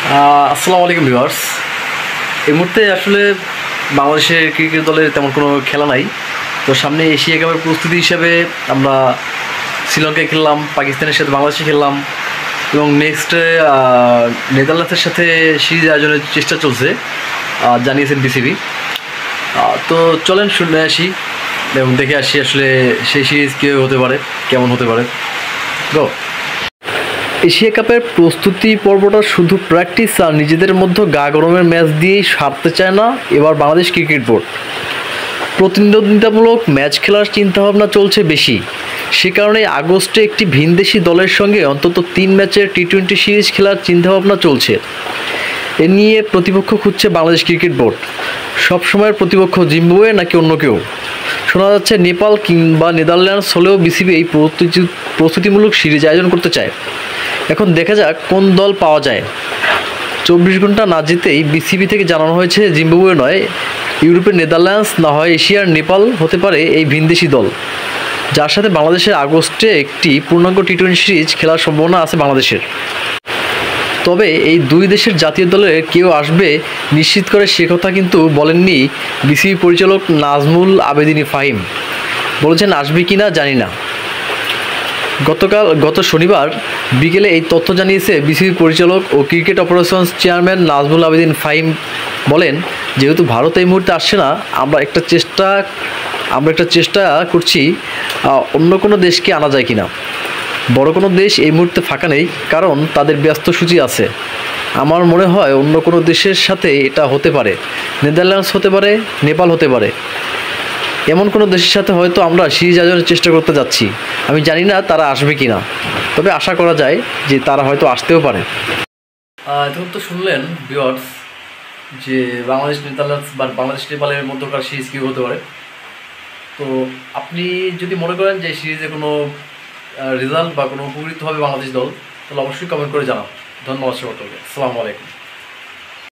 আসসালামু আলাইকুম ভিউয়ার্স। এই মুহূর্তে আসলে বাংলাদেশের ক্রিকেট দলের তেমন কোনো খেলা নাই। তো সামনে এশিয়া কাপের প্রস্তুতি হিসেবে আমরা শ্রীলঙ্কায় খেললাম, পাকিস্তানের সাথে বাংলাদেশে খেললাম এবং নেক্সটে নেদারল্যান্ডসের সাথে সিরিজ আয়োজনের চেষ্টা চলছে, জানিয়েছেন বিসিবি। তো চলেন শুনে আসি এবং দেখে আসি আসলে সেই সিরিজ কী হতে পারে, কেমন হতে পারে। গো। এশিয়া কাপের প্রস্তুতি পর্বটা শুধু প্র্যাকটিস আর নিজেদের মধ্যে গা গরমের ম্যাচ দিয়েই সারতে চায় না এবার বাংলাদেশ ক্রিকেট বোর্ড। প্রতিদ্বন্দ্বিতামূলক ম্যাচ খেলার চিন্তাভাবনা চলছে বেশি। সে কারণে আগস্টে একটি ভিনদেশি দলের সঙ্গে অন্তত 3 ম্যাচের টি-20 সিরিজ খেলার চিন্তাভাবনা চলছে। এ নিয়ে প্রতিপক্ষ খুঁজছে বাংলাদেশ ক্রিকেট বোর্ড। সবসময়ের প্রতিপক্ষ জিম্বাবুয়ে নাকি অন্য কেউ? শোনা যাচ্ছে নেপাল কিংবা নেদারল্যান্ডস হলেও বিসিবি এই প্রস্তুতিমূলক সিরিজ আয়োজন করতে চায়। এখন দেখা যাক কোন দল পাওয়া যায়। 24 ঘন্টা না যেতেই বিসিবি থেকে জানানো হয়েছে জিম্বাবুয়ে নয়, ইউরোপের নেদারল্যান্ডস না হয় এশিয়ার নেপাল হতে পারে এই ভিনদেশি দল, যার সাথে বাংলাদেশের আগস্টে একটি পূর্ণাঙ্গ টি-20 সিরিজ খেলার সম্ভাবনা আছে বাংলাদেশের। তবে এই দুই দেশের জাতীয় দলের কেউ আসবে নিশ্চিত করে সে কথা কিন্তু বলেননি বিসিবি পরিচালক নাজমুল আবেদিন ফাহিম। বলেছেন আসবে কি না জানি না। গত শনিবার বিকেলে এই তথ্য জানিয়েছে বিসিবি পরিচালক ও cricket operations chairman Nazmul Abedin Fahim. বলেন, যেহেতু ভারত এই মুহূর্তে আসছে না, আমরা একটা চেষ্টা করছি অন্য কোনো দেশকে আনা যায় কিনা। বড় কোনো দেশ এই মুহূর্তে ফাঁকা নেই, কারণ তাদের ব্যস্ত সূচি আছে। আমার মনে হয় অন্য কোনো দেশের সাথে এটা হতে পারে, নেদারল্যান্ডস হতে পারে, নেপাল হতে পারে। এমন কোনো দেশের সাথে হয়তো আমরা সিরিজ আয়োজনের চেষ্টা করতে যাচ্ছি। আমি জানি না তারা আসবে কি না, তবে আশা করা যায় যে তারা হয়তো আসতেও পারে। এখন তো শুনলেন ভিউয়ার্স যে বাংলাদেশ নেদারল্যান্ডস বা বাংলাদেশ নেপালের মধ্যকার সিরিজ কী হতে পারে। তো আপনি যদি মনে করেন যে সিরিজে কোনো রেজাল্ট বা কোনো উপকৃত হবে বাংলাদেশ দল, তাহলে অবশ্যই কমেন্ট করে জানান। ধন্যবাদ সবাইকে। আসসালামু আলাইকুম।